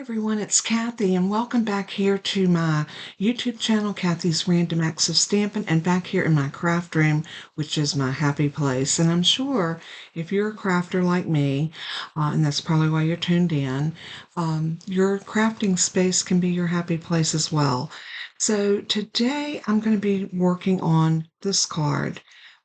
Everyone, it's Kathy, and welcome back here to my YouTube channel, Kathy's Random Acts of Stampin', and back here in my craft room, which is my happy place. And I'm sure if you're a crafter like me, and that's probably why you're tuned in, your crafting space can be your happy place as well. So today I'm going to be working on this card,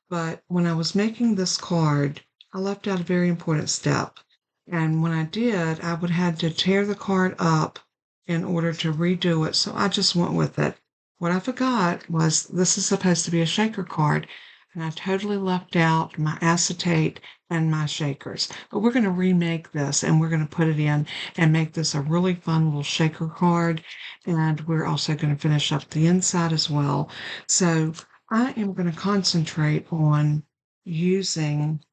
but when I was making this card, I left out a very important step. And when I did, I would have to tear the card up in order to redo it. So I just went with it. What I forgot was this is supposed to be a shaker card, and I totally left out my acetate and my shakers. But we're going to remake this, and we're going to put it in and make this a really fun little shaker card. And we're also going to finish up the inside as well. So I am going to concentrate on using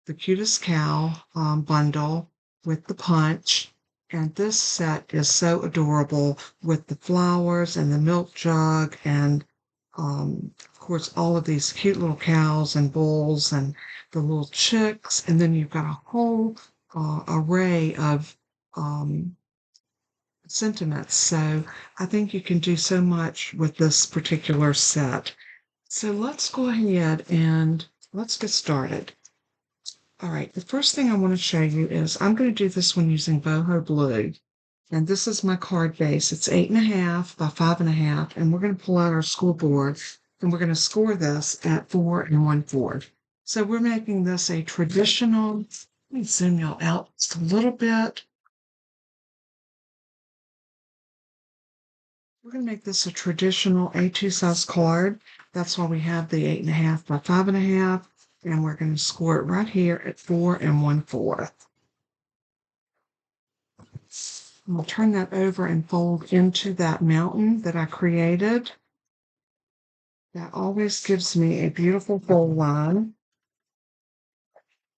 the Cutest Cow bundle with the punch. And this set is so adorable with the flowers and the milk jug and, of course, all of these cute little cows and bulls and the little chicks. And then you've got a whole array of sentiments. So I think you can do so much with this particular set. So let's go ahead and let's get started. All right, the first thing I want to show you is I'm going to do this one using boho blue. And this is my card base. It's 8.5 by 5.5. And we're going to pull out our school board and we're going to score this at 4 1/4. So we're making this a traditional, let me zoom y'all out just a little bit. We're going to make this a traditional A2 size card. That's why we have the 8.5 by 5.5. And we're going to score it right here at 4 1/4. I'll turn that over and fold into that mountain that I created. That always gives me a beautiful fold line.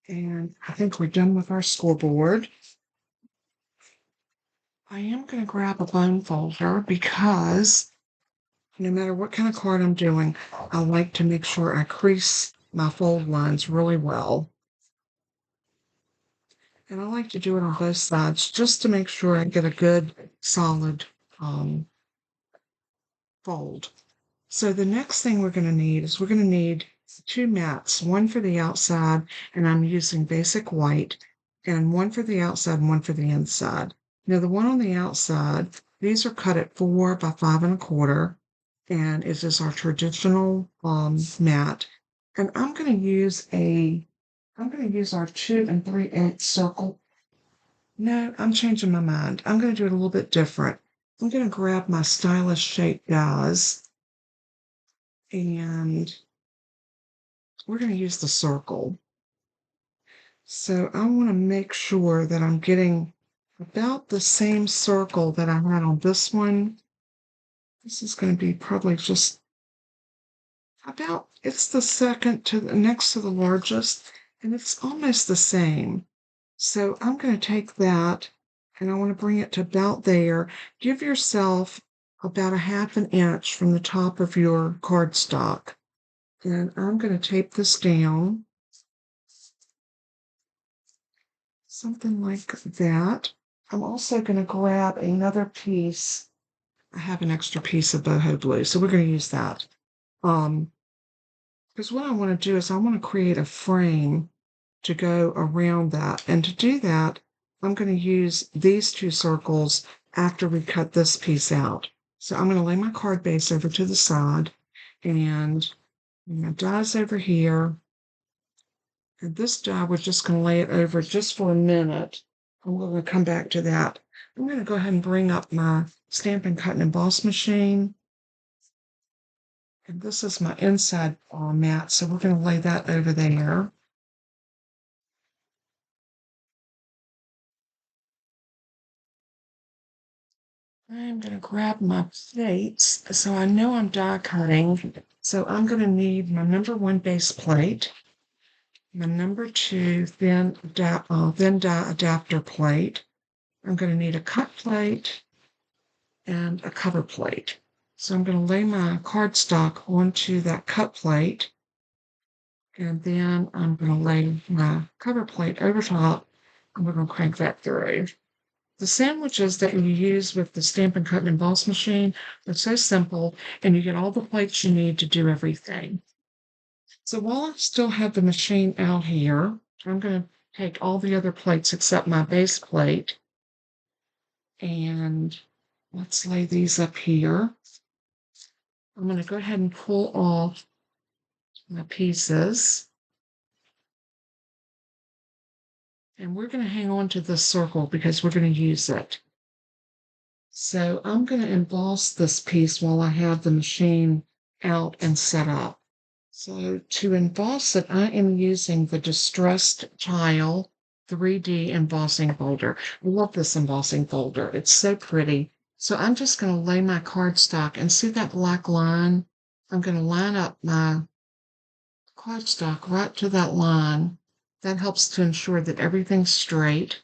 And I think we're done with our scoreboard. I am going to grab a bone folder because no matter what kind of card I'm doing, I like to make sure I crease my fold lines really well. And I like to do it on both sides just to make sure I get a good, solid fold. So the next thing we're going to need is we're going to need 2 mats, one for the outside, and I'm using basic white, and one for the outside and one for the inside. Now the one on the outside, these are cut at 4 by 5 1/4, and it is our traditional mat. And I'm going to use our 2 3/8 circle. No, I'm changing my mind. I'm going to do it a little bit different. I'm going to grab my stylish shape dies, and we're going to use the circle. So I want to make sure that I'm getting about the same circle that I had on this one. This is going to be probably just about, it's the second to the next to the largest, and it's almost the same. So I'm going to take that and I want to bring it to about there. Give yourself about a 1/2 inch from the top of your cardstock. And I'm going to tape this down. Something like that. I'm also going to grab another piece. I have an extra piece of boho blue, so we're going to use that. Because what I want to do is I want to create a frame to go around that. And to do that, I'm going to use these 2 circles after we cut this piece out. So I'm going to lay my card base over to the side, and my die's over here. And this die, we're just going to lay it over just for a minute. And we're going to come back to that. I'm going to go ahead and bring up my Stampin' Cut and Emboss machine. And this is my inside mat, so we're going to lay that over there. I'm going to grab my plates, so I know I'm die cutting. So I'm going to need my number 1 base plate, my number 2 thin die adapter plate. I'm going to need a cut plate and a cover plate. So I'm going to lay my cardstock onto that cut plate, and then I'm going to lay my cover plate over top, and we're going to crank that through. The sandwiches that you use with the Stampin' Cut and Emboss machine are so simple, and you get all the plates you need to do everything. So while I still have the machine out here, I'm going to take all the other plates except my base plate, and let's lay these up here. I'm going to go ahead and pull off my pieces. And we're going to hang on to this circle because we're going to use it. So I'm going to emboss this piece while I have the machine out and set up. So to emboss it, I am using the Distressed Tile 3D embossing folder. I love this embossing folder. It's so pretty. So I'm just going to lay my cardstock and see that black line? I'm going to line up my cardstock right to that line. That helps to ensure that everything's straight.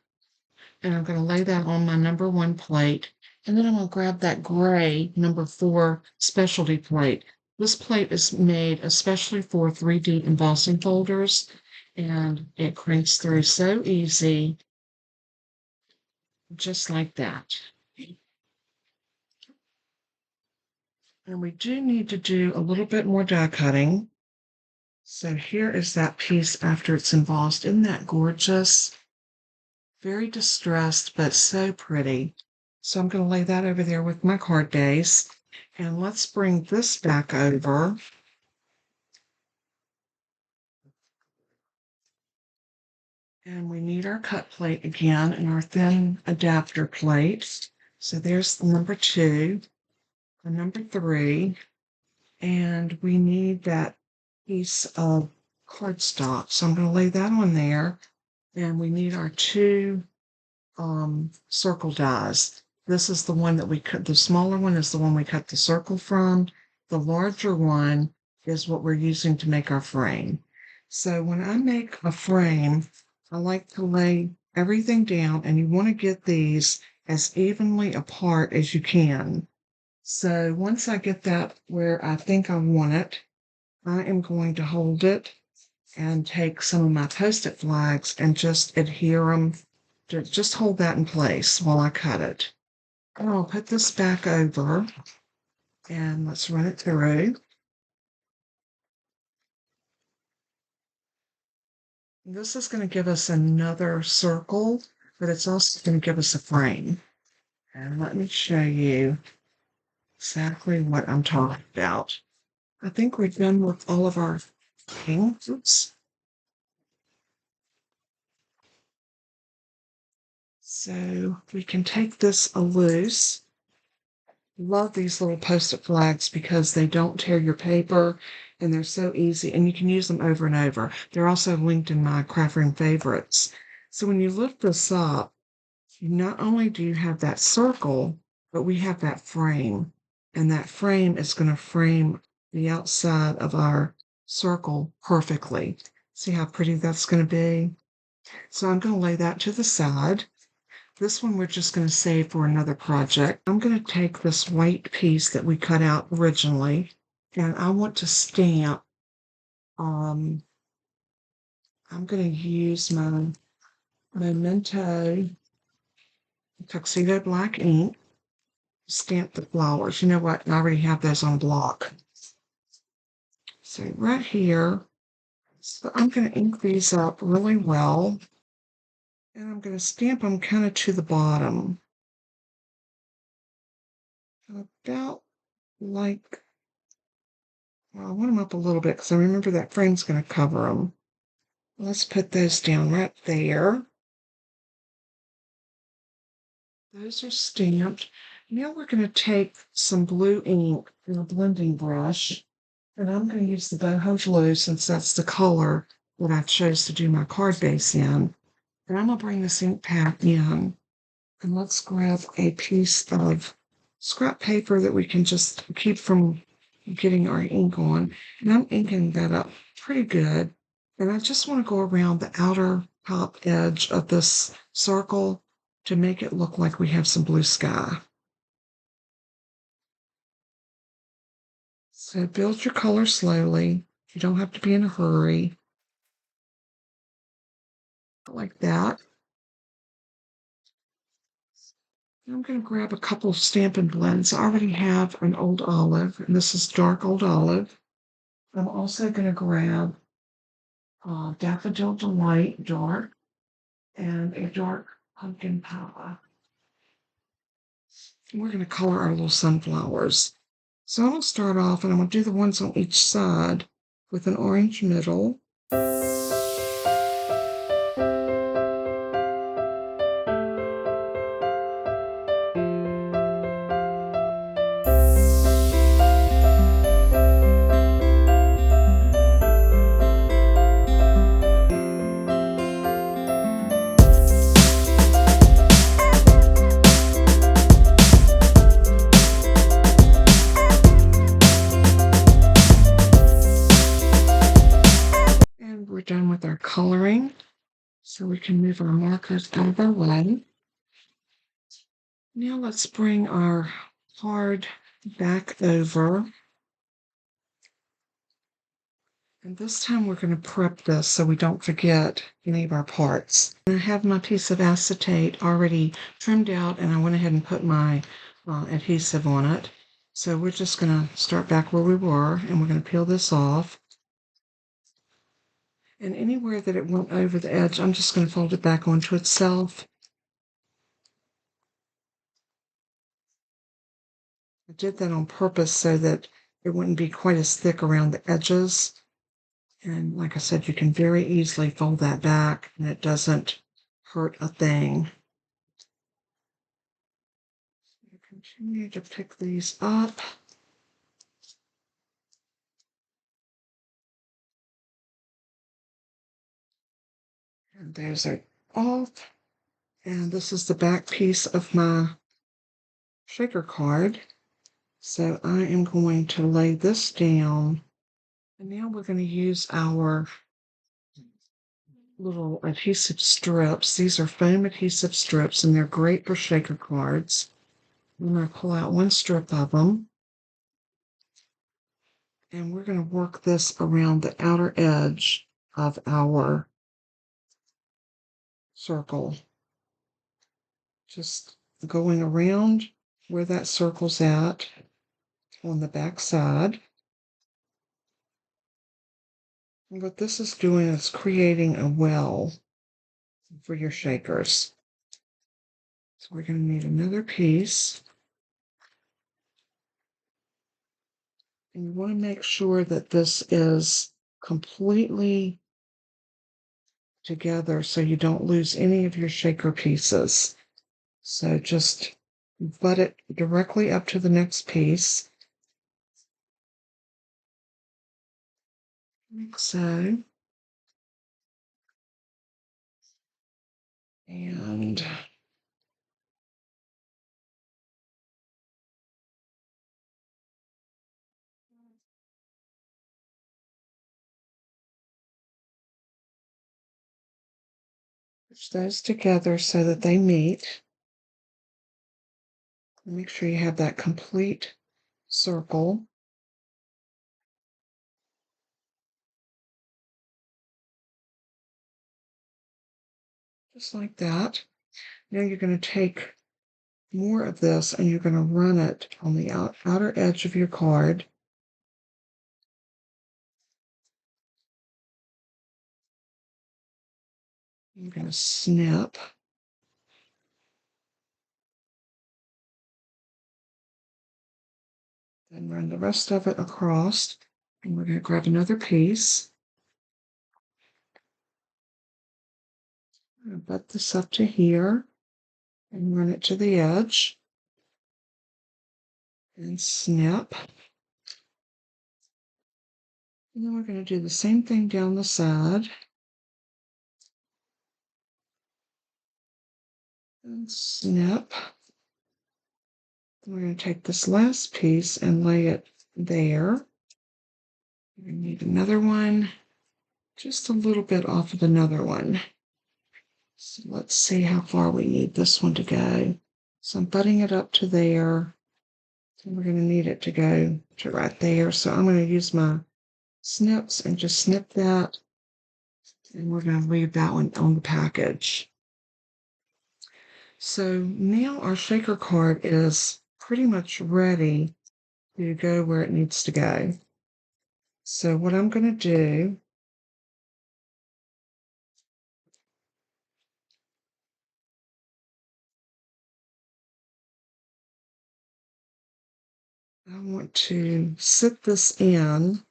And I'm going to lay that on my number 1 plate. And then I'm going to grab that gray number 4 specialty plate. This plate is made especially for 3D embossing folders, and it cranks through so easy, just like that. And we do need to do a little bit more die cutting. So here is that piece after it's embossed. Isn't that gorgeous? Very distressed, but so pretty. So I'm going to lay that over there with my card base. And let's bring this back over. And we need our cut plate again and our thin adapter plate. So there's the number 2, the number 3, and we need that piece of cardstock. So I'm going to lay that on there. And we need our 2 circle dies. This is the one that we cut. The smaller one is the one we cut the circle from. The larger one is what we're using to make our frame. So when I make a frame, I like to lay everything down, and you want to get these as evenly apart as you can. So once I get that where I think I want it, I am going to hold it and take some of my Post-it flags and just adhere them. Just hold that in place while I cut it. And I'll put this back over and let's run it through. This is going to give us another circle, but it's also going to give us a frame. And let me show you exactly what I'm talking about. I think we're done with all of our things. Oops. So we can take this a loose. Love these little Post-it flags because they don't tear your paper and they're so easy, and you can use them over and over. They're also linked in my craft room favorites. So when you lift this up, not only do you have that circle, but we have that frame, and that frame is going to frame the outside of our circle perfectly. See how pretty that's going to be? So I'm going to lay that to the side. This one we're just going to save for another project. I'm going to take this white piece that we cut out originally, and I want to stamp. I'm going to use my Memento Tuxedo Black ink to stamp the flowers. You know what? I already have those on block. So right here, so I'm going to ink these up really well, and I'm going to stamp them kind of to the bottom. About like, well, I want them up a little bit because I remember that frame's going to cover them. Let's put those down right there. Those are stamped. Now we're going to take some blue ink and a blending brush, and I'm going to use the boho blue since that's the color that I chose to do my card base in. And I'm going to bring this ink pad in, and let's grab a piece of scrap paper that we can just keep from getting our ink on. And I'm inking that up pretty good. And I just want to go around the outer top edge of this circle to make it look like we have some blue sky. So build your color slowly. You don't have to be in a hurry. Like that. I'm going to grab a couple of Stampin' Blends. I already have an Old Olive, and this is dark Old Olive. I'm also going to grab Daffodil Delight dark and a dark pumpkin pie. We're going to color our little sunflowers. So I'm going to start off, and I'm going to do the ones on each side with an orange middle. We're done with our coloring, so we can move our markers out of our way. Now let's bring our card back over. And this time we're going to prep this so we don't forget any of our parts. I have my piece of acetate already trimmed out, and I went ahead and put my adhesive on it. So we're just going to start back where we were, and we're going to peel this off. And anywhere that it went over the edge, I'm just going to fold it back onto itself. I did that on purpose so that it wouldn't be quite as thick around the edges. And like I said, you can very easily fold that back, and it doesn't hurt a thing. Continue to pick these up. And those are off. And this is the back piece of my shaker card. So I am going to lay this down. And now we're going to use our little adhesive strips. These are foam adhesive strips, and they're great for shaker cards. I'm going to pull out one strip of them. And we're going to work this around the outer edge of our circle. Just going around where that circle's at on the back side. And what this is doing is creating a well for your shakers. So we're going to need another piece. And you want to make sure that this is completely together so you don't lose any of your shaker pieces. So just butt it directly up to the next piece. Like so. And push those together so that they meet. Make sure you have that complete circle. Just like that. Now you're going to take more of this and you're going to run it on the outer edge of your card. You're going to snip. Then run the rest of it across. And we're going to grab another piece. I'm going to butt this up to here and run it to the edge. And snip. And then we're going to do the same thing down the side. And snip. Then we're going to take this last piece and lay it there. We need another one, just a little bit off of another one. So let's see how far we need this one to go. So I'm butting it up to there. And we're going to need it to go to right there. So I'm going to use my snips and just snip that. And we're going to leave that one on the package. So now our shaker card is pretty much ready to go where it needs to go. So what I'm going to do, I want to sit this in.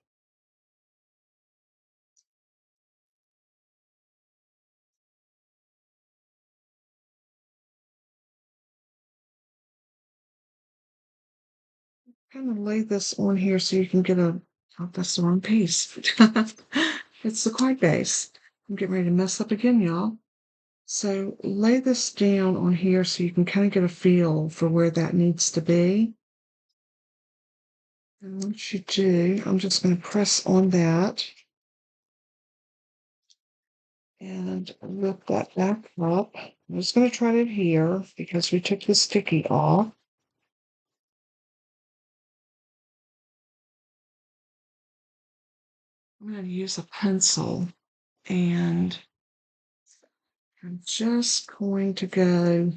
Kind of lay this on here so you can get a, oh, that's the wrong piece. It's the card base. I'm getting ready to mess up again, y'all. So lay this down on here so you can kind of get a feel for where that needs to be. And once you do, I'm just going to press on that and lift that back up. I'm just going to try it here because we took the sticky off. I'm going to use a pencil and I'm just going to go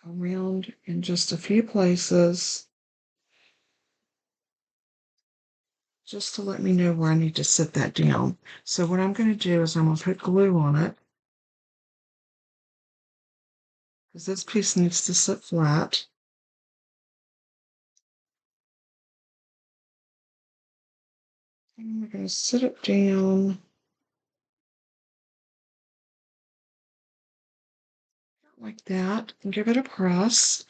around in just a few places just to let me know where I need to sit that down. So what I'm going to do is I'm going to put glue on it because this piece needs to sit flat. And we're going to sit it down like that and give it a press.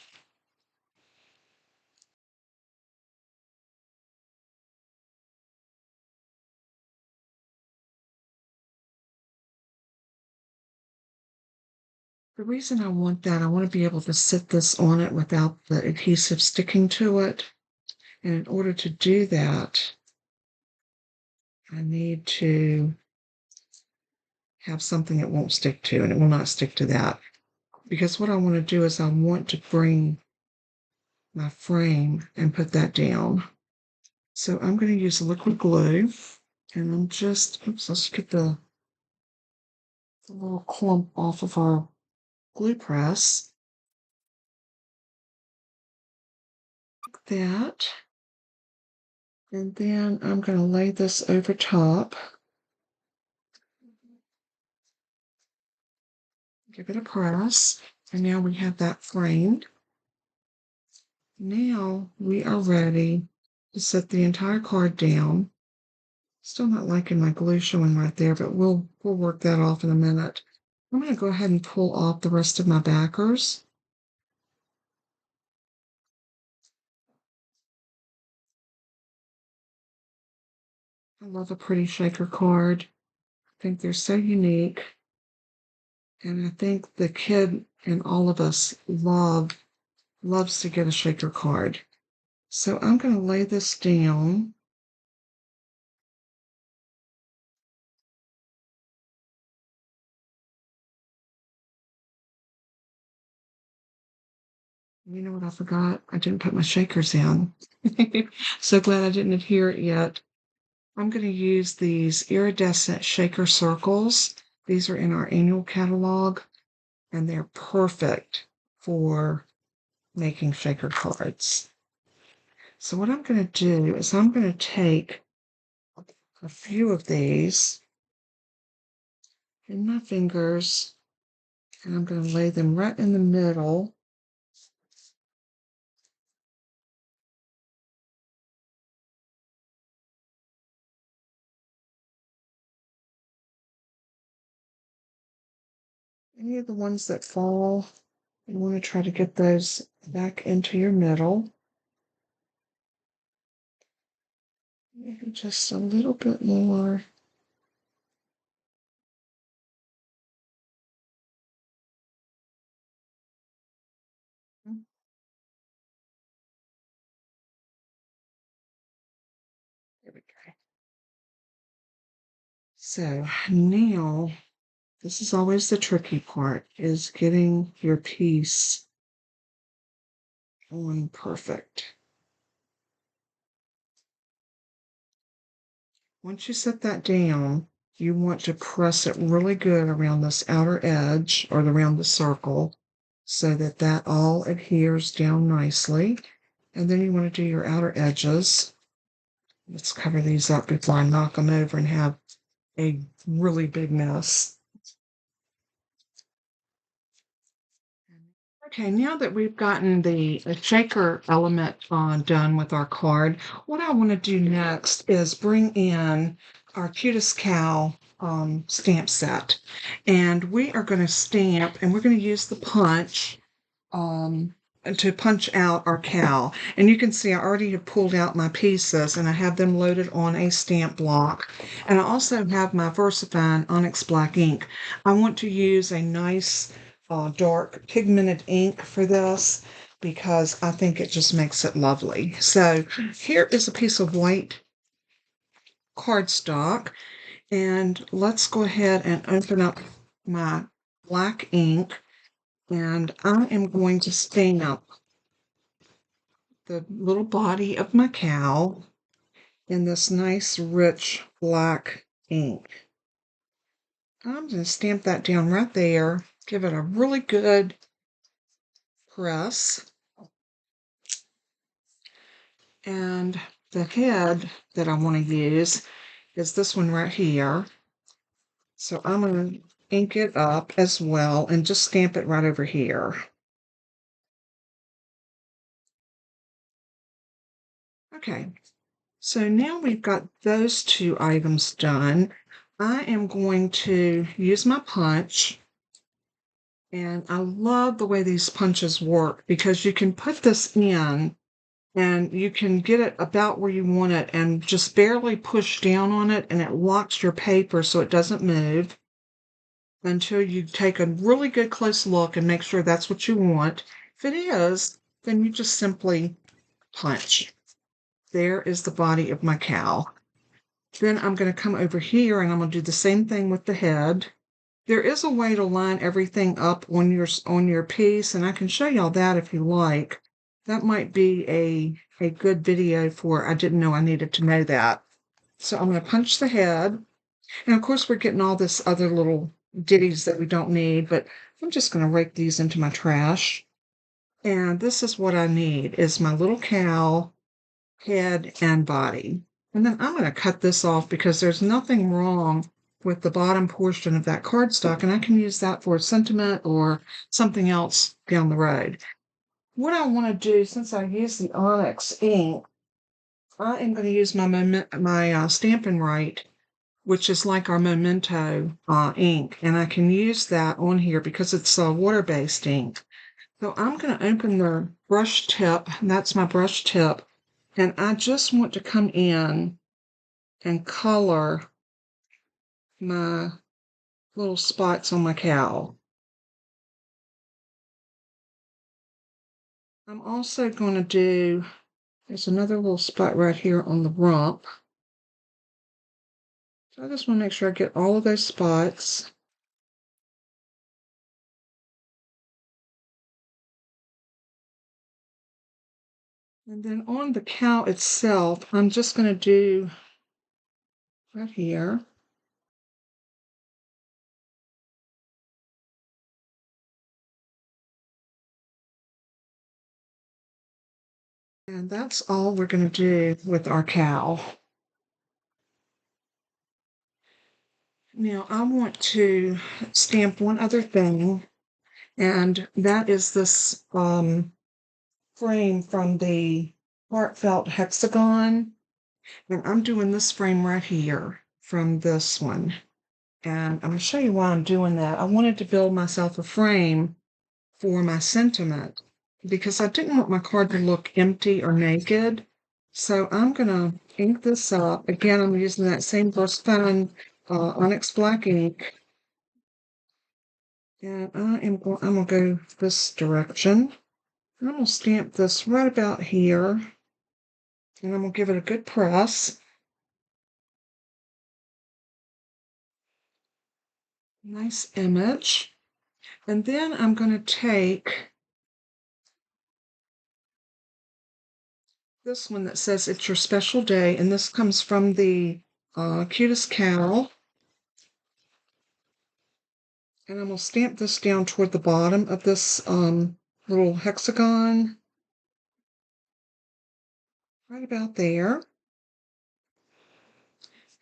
The reason I want that, I want to be able to sit this on it without the adhesive sticking to it. And in order to do that, I need to have something it won't stick to, and it will not stick to that. Because what I want to do is I want to bring my frame and put that down. So I'm going to use liquid glue, and I'm just, oops, let's get the little clump off of our glue press. Like that. And then I'm going to lay this over top. Give it a press. And now we have that framed. Now we are ready to set the entire card down. Still not liking my glue showing right there, but we'll work that off in a minute. I'm going to go ahead and pull off the rest of my backers. I love a pretty shaker card. I think they're so unique. And I think the kid in all of us loves to get a shaker card. So I'm going to lay this down. You know what I forgot? I didn't put my shakers in. So glad I didn't adhere it yet. I'm going to use these iridescent shaker circles. These are in our annual catalog, and they're perfect for making shaker cards. So what I'm going to do is I'm going to take a few of these in my fingers, and I'm going to lay them right in the middle. Any of the ones that fall, you want to try to get those back into your middle. Maybe just a little bit more. There we go. So now, this is always the tricky part, is getting your piece on perfect. Once you set that down, you want to press it really good around this outer edge or around the circle so that that all adheres down nicely. And then you want to do your outer edges. Let's cover these up before I knock them over and have a really big mess. Okay, now that we've gotten the shaker element done with our card, what I want to do next is bring in our Cutest Cow stamp set. And we are going to stamp, and we're going to use the punch to punch out our cow. And you can see I already have pulled out my pieces, and I have them loaded on a stamp block. And I also have my VersaFine Onyx Black ink. I want to use a nice dark pigmented ink for this because I think it just makes it lovely. So here is a piece of white cardstock, and let's go ahead and open up my black ink, and I am going to stamp the little body of my cow in this nice rich black ink. I'm going to stamp that down right there, give it a really good press. And the head that I want to use is this one right here. So I'm going to ink it up as well and just stamp it right over here. Okay, so now we've got those two items done. I am going to use my punch. And I love the way these punches work because you can put this in and you can get it about where you want it and just barely push down on it, and it locks your paper so it doesn't move until you take a really good close look and make sure that's what you want. If it is, then you just simply punch. There is the body of my cow. Then I'm going to come over here and I'm going to do the same thing with the head. There is a way to line everything up on your piece, and I can show y'all that if you like. That might be a good video for, I didn't know I needed to know that. So I'm going to punch the head. And of course, we're getting all this other little ditties that we don't need, but I'm just going to rake these into my trash. And this is what I need, is my little cow head and body. And then I'm going to cut this off because there's nothing wrong with the bottom portion of that cardstock, and I can use that for a sentiment or something else down the road. What I want to do, since I use the Onyx ink, I am going to use my Stampin' Right, which is like our Memento ink, and I can use that on here because it's a water-based ink. So I'm going to open the brush tip, and that's my brush tip, and I just want to come in and color my little spots on my cow. I'm also going to do, there's another little spot right here on the rump. So I just want to make sure I get all of those spots. And then on the cow itself, I'm just going to do right here. And that's all we're going to do with our cow. Now I want to stamp one other thing, and that is this frame from the Heartfelt Hexagon. And I'm doing this frame right here from this one. And I'm going to show you why I'm doing that. I wanted to build myself a frame for my sentiment because I didn't want my card to look empty or naked. So I'm going to ink this up. Again, I'm using that same VersaFine Onyx Black ink. And I'm going to go this direction. I'm going to stamp this right about here. And I'm going to give it a good press. Nice image. And then I'm going to take this one that says it's your special day, and this comes from the Cutest Cow And I'm going to stamp this down toward the bottom of this little hexagon. Right about there.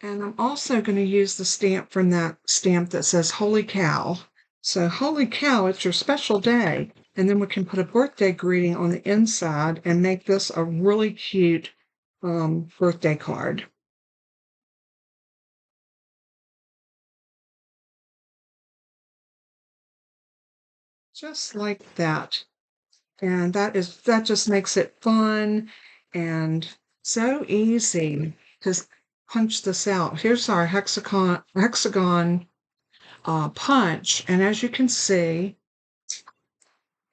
And I'm also going to use the stamp from that stamp that says Holy Cow. So Holy Cow, it's your special day. And then we can put a birthday greeting on the inside and make this a really cute birthday card. Just like that. And that just makes it fun and so easy to punch this out. Here's our hexagon punch, and as you can see,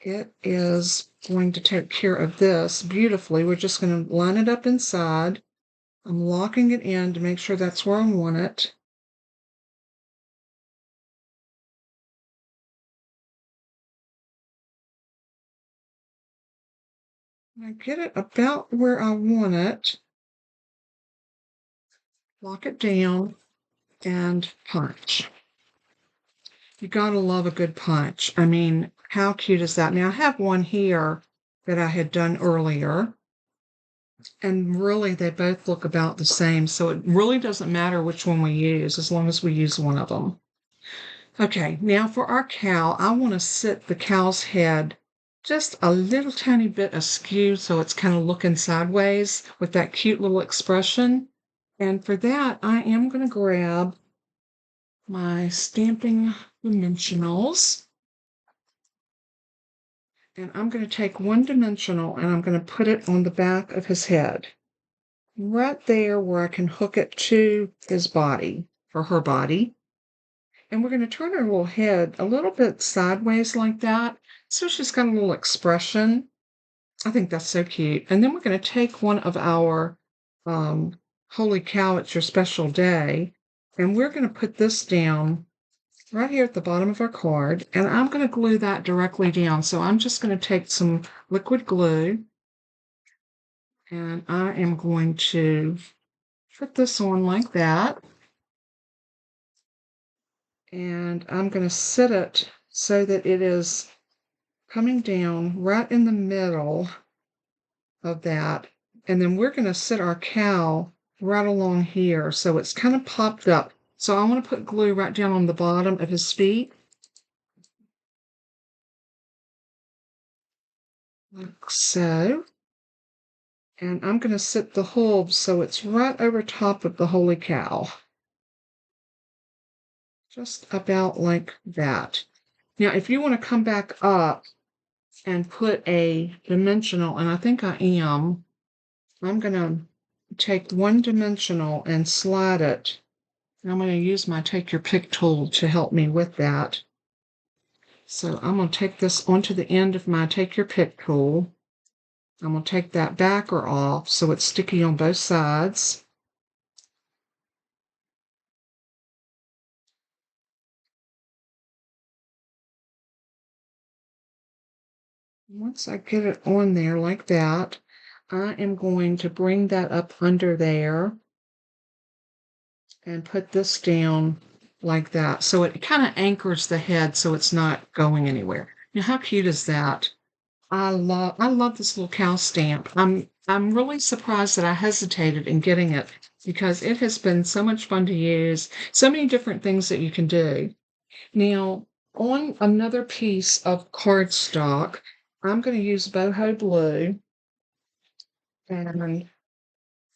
it is going to take care of this beautifully. We're just going to line it up inside. I'm locking it in to make sure that's where I want it. I get it about where I want it. Lock it down and punch. You gotta love a good punch. I mean, how cute is that? Now, I have one here that I had done earlier, and really they both look about the same, so it really doesn't matter which one we use as long as we use one of them. Okay, now for our cow, I want to sit the cow's head just a little tiny bit askew so it's kind of looking sideways with that cute little expression. And for that, I am going to grab my stamping dimensionals. And I'm going to take one dimensional and I'm going to put it on the back of his head. Right there where I can hook it to his body, or her body. And we're going to turn her little head a little bit sideways like that, so she's got a little expression. I think that's so cute. And then we're going to take one of our Holy Cow, It's Your Special Day, and we're going to put this down right here at the bottom of our card, and I'm going to glue that directly down. So I'm just going to take some liquid glue, and I am going to put this on like that. And I'm going to sit it so that it is coming down right in the middle of that. And then we're going to sit our cow right along here. So it's kind of popped up. So I want to put glue right down on the bottom of his feet. Like so. And I'm going to sit the hooves so it's right over top of the Holy Cow. Just about like that. Now, if you want to come back up and put a dimensional, and I think I am, I'm going to take one dimensional and slide it. And I'm going to use my Take Your Pick tool to help me with that. So I'm going to take this onto the end of my Take Your Pick tool. I'm going to take that backer off so it's sticky on both sides. Once I get it on there like that, I am going to bring that up under there and put this down like that. So it kind of anchors the head so it's not going anywhere. Now, how cute is that? I love this little cow stamp. I'm really surprised that I hesitated in getting it because it has been so much fun to use. So many different things that you can do. Now, on another piece of cardstock, I'm going to use boho blue, and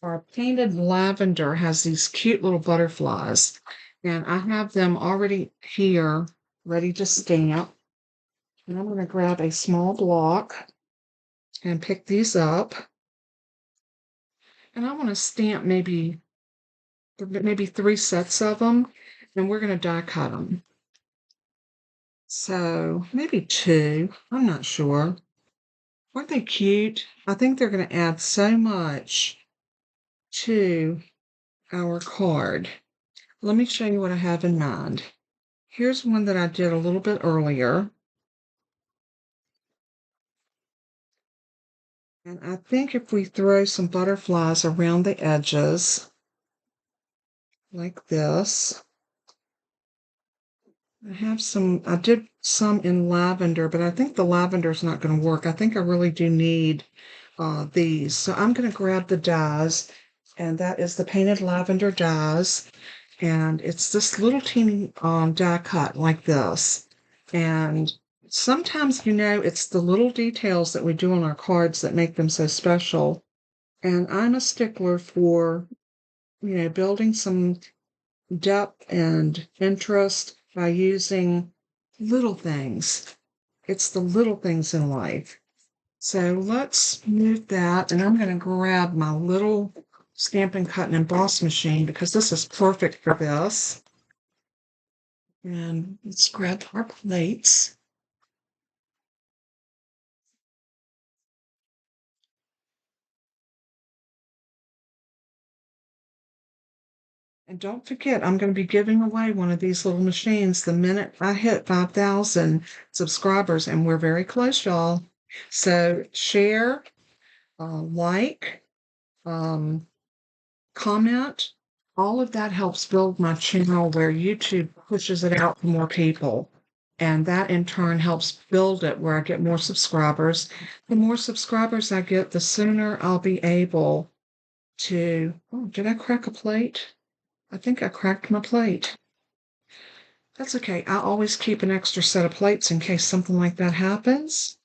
our painted lavender has these cute little butterflies, and I have them already here ready to stamp. And I'm going to grab a small block and pick these up. And I want to stamp maybe 3 sets of them, and we're going to die cut them. So maybe 2, I'm not sure. Aren't they cute? I think they're going to add so much to our card. Let me show you what I have in mind. Here's one that I did a little bit earlier. And I think if we throw some butterflies around the edges, like this, I did some in lavender, but I think the lavender is not going to work. I think I really do need these. So I'm going to grab the dies, and that is the painted lavender dies. And it's this little teeny die cut like this. And sometimes, it's the little details that we do on our cards that make them so special. And I'm a stickler for, building some depth and interest by using little things. It's the little things in life. So let's move that, and I'm going to grab my little Stampin' Cut and Emboss machine because this is perfect for this. And let's grab our plates. And don't forget, I'm going to be giving away one of these little machines the minute I hit 5,000 subscribers, and we're very close, y'all. So share, like, um, comment. All of that helps build my channel where YouTube pushes it out to more people. And that in turn helps build it where I get more subscribers. The more subscribers I get, the sooner I'll be able to. Oh, did I crack a plate? I think I cracked my plate. That's okay. I always keep an extra set of plates in case something like that happens.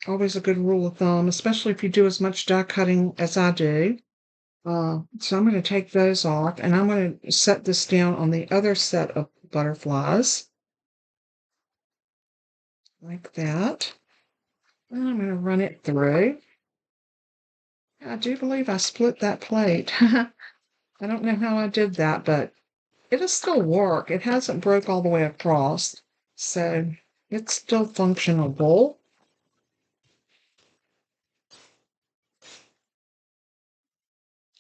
Always a good rule of thumb, especially if you do as much die cutting as I do. So I'm going to take those off, and I'm going to set this down on the other set of butterflies, like that. And I'm going to run it through. I do believe I split that plate. I don't know how I did that, but it'll still work. It hasn't broke all the way across, so it's still functionable.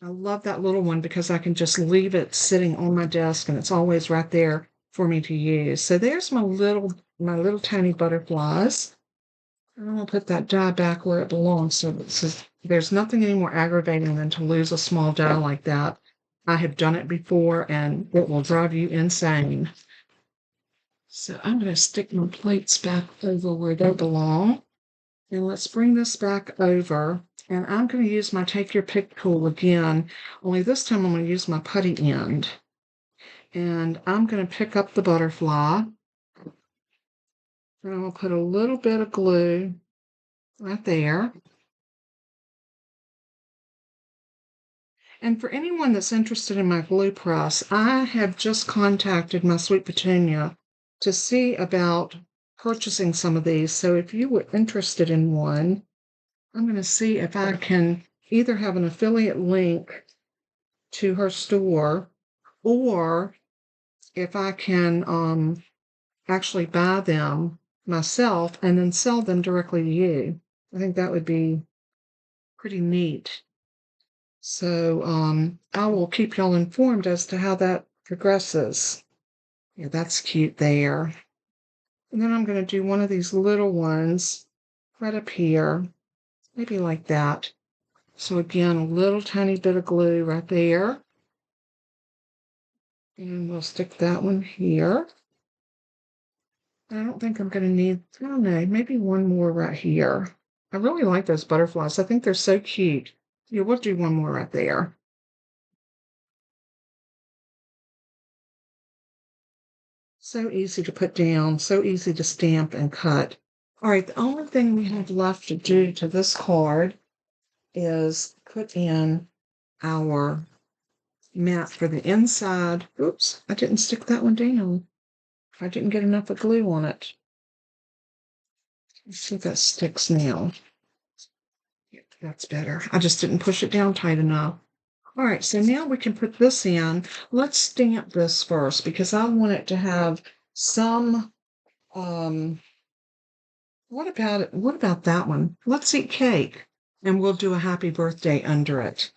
I love that little one because I can just leave it sitting on my desk and it's always right there for me to use. So there's my little tiny butterflies. I'm gonna put that die back where it belongs. So there's nothing any more aggravating than to lose a small die like that. I have done it before and it will drive you insane. So I'm gonna stick my plates back over where they belong. And let's bring this back over. And I'm going to use my Take Your Pick tool again, only this time I'm going to use my putty end. And I'm going to pick up the butterfly. And I'm going to put a little bit of glue right there. And for anyone that's interested in my glue press, I have just contacted my Sweet Petunia to see about purchasing some of these. So if you were interested in one, I'm going to see if I can either have an affiliate link to her store, or if I can actually buy them myself and then sell them directly to you. I think that would be pretty neat. So I will keep y'all informed as to how that progresses. Yeah, that's cute there. And then I'm going to do one of these little ones right up here, maybe like that. So again, a little tiny bit of glue right there. And we'll stick that one here. I don't think I'm going to need, I don't know, maybe one more right here. I really like those butterflies. I think they're so cute. Yeah, we'll do one more right there. So easy to put down, so easy to stamp and cut. All right, the only thing we have left to do to this card is put in our mat for the inside. Oops, I didn't stick that one down. I didn't get enough of glue on it. Let's see if that sticks now. Yep, that's better. I just didn't push it down tight enough. All right, so now we can put this in. Let's stamp this first because I want it to have some, what about it? What about that one? Let's eat cake and we'll do a happy birthday under it.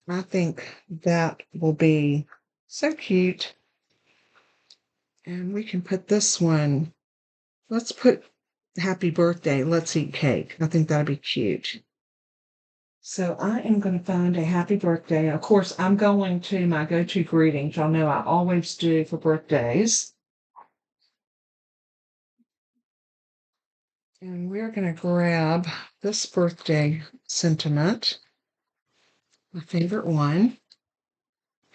I think that will be so cute. And we can put this one, let's put happy birthday, let's eat cake. I think that'd be cute. So I am going to find a happy birthday. Of course, I'm going to my go-to greetings. Y'all know I always do for birthdays. And we're going to grab this birthday sentiment, my favorite one.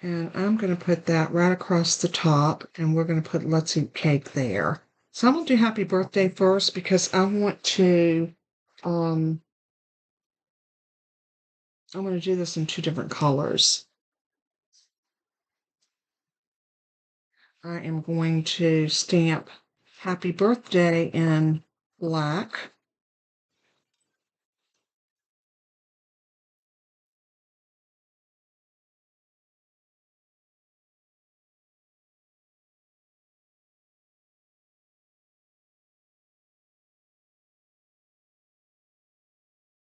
And I'm going to put that right across the top, and we're going to put Let's Eat Cake there. So I'm going to do Happy Birthday first because I want to, I'm going to do this in 2 different colors. I am going to stamp Happy Birthday in black.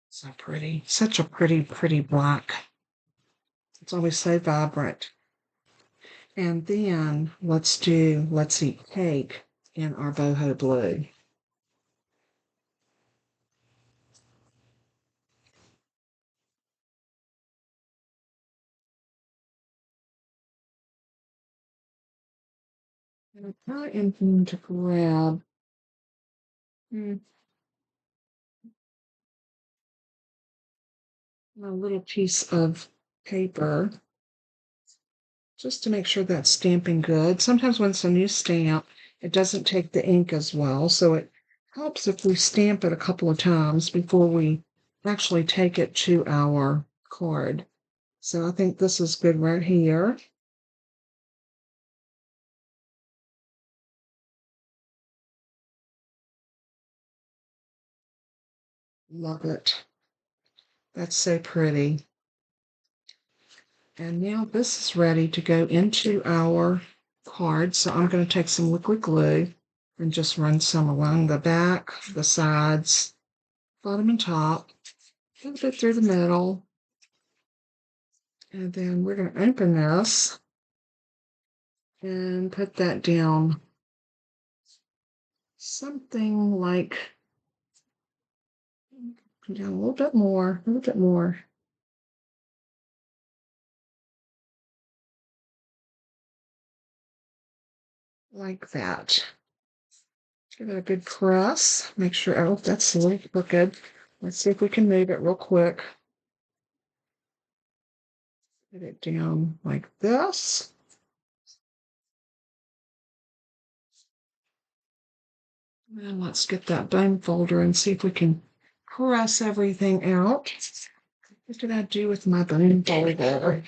So pretty. Such a pretty, pretty black. It's always so vibrant. And then let's Eat Cake in our boho blue. And I am going to grab my little piece of paper just to make sure that's stamping good. Sometimes when it's a new stamp, it doesn't take the ink as well, so it helps if we stamp it a couple of times before we actually take it to our card. So I think this is good right here. Love it. That's so pretty. And now this is ready to go into our card. So I'm going to take some liquid glue and just run some along the back, the sides, bottom and top, a little bit through the middle. And then we're going to open this and put that down something like, down a little bit more, like that. Give it a good press. Make sure, oh, that's a little crooked. Let's see if we can move it real quick. Put it down like this. And let's get that bone folder and see if we can press everything out. What did I do with my bone folder?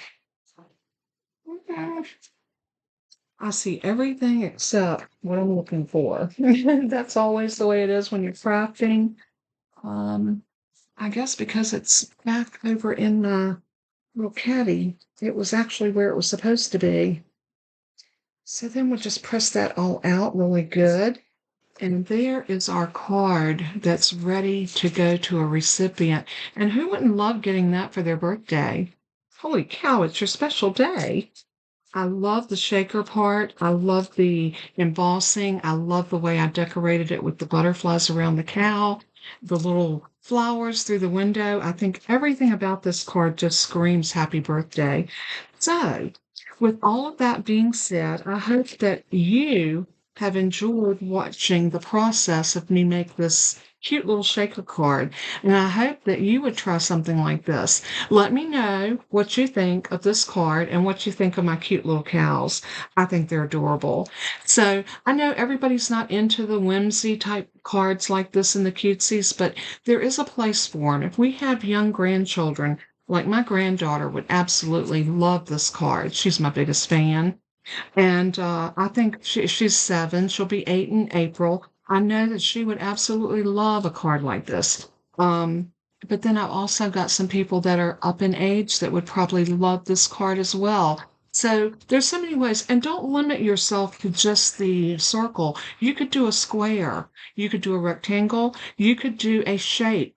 I see everything except what I'm looking for. That's always the way it is when you're crafting. I guess because it's back over in the little caddy, it was actually where it was supposed to be. So then we'll just press that all out really good. And there is our card that's ready to go to a recipient. And who wouldn't love getting that for their birthday? Holy cow, it's your special day. I love the shaker part. I love the embossing. I love the way I decorated it with the butterflies around the cow, the little flowers through the window. I think everything about this card just screams happy birthday. So, with all of that being said, I hope that you have enjoyed watching the process of me make this cute little shaker card. And I hope that you would try something like this. Let me know what you think of this card and what you think of my cute little cows. I think they're adorable. So I know everybody's not into the whimsy type cards like this in the cutesies, but there is a place for them. If we have young grandchildren, like my granddaughter would absolutely love this card. She's my biggest fan. And I think she's 7. She'll be 8 in April. I know that she would absolutely love a card like this. But then I've also got some people that are up in age that would probably love this card as well. So there's so many ways. And don't limit yourself to just the circle. You could do a square. You could do a rectangle. You could do a shape.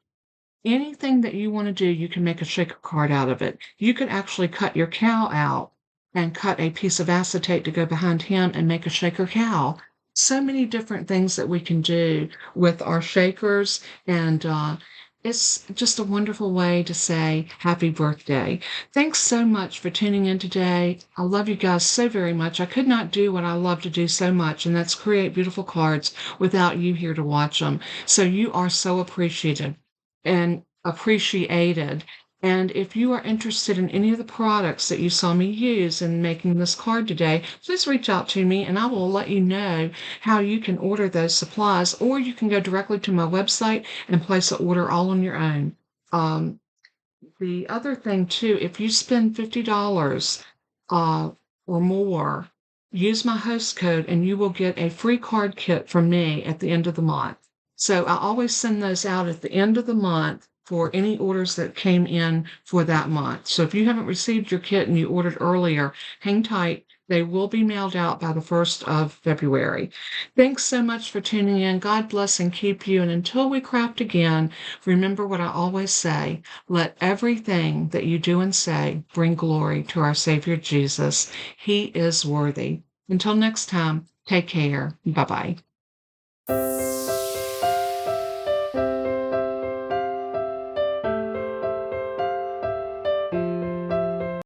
Anything that you want to do, you can make a shaker card out of it. You could actually cut your cow out and cut a piece of acetate to go behind him and make a shaker cow. So many different things that we can do with our shakers. And it's just a wonderful way to say happy birthday. Thanks so much for tuning in today. I love you guys so very much. I could not do what I love to do so much, and that's create beautiful cards without you here to watch them. So you are so appreciated and appreciated. And if you are interested in any of the products that you saw me use in making this card today, please reach out to me and I will let you know how you can order those supplies, or you can go directly to my website and place an order all on your own. Um, the other thing too, if you spend $50 uh, or more, use my host code and you will get a free card kit from me at the end of the month. So I always send those out at the end of the month for any orders that came in for that month. So if you haven't received your kit and you ordered earlier, hang tight. They will be mailed out by the 1st of February. Thanks so much for tuning in. God bless and keep you. And until we craft again, remember what I always say. Let everything that you do and say bring glory to our Savior Jesus. He is worthy. Until next time, take care. Bye-bye.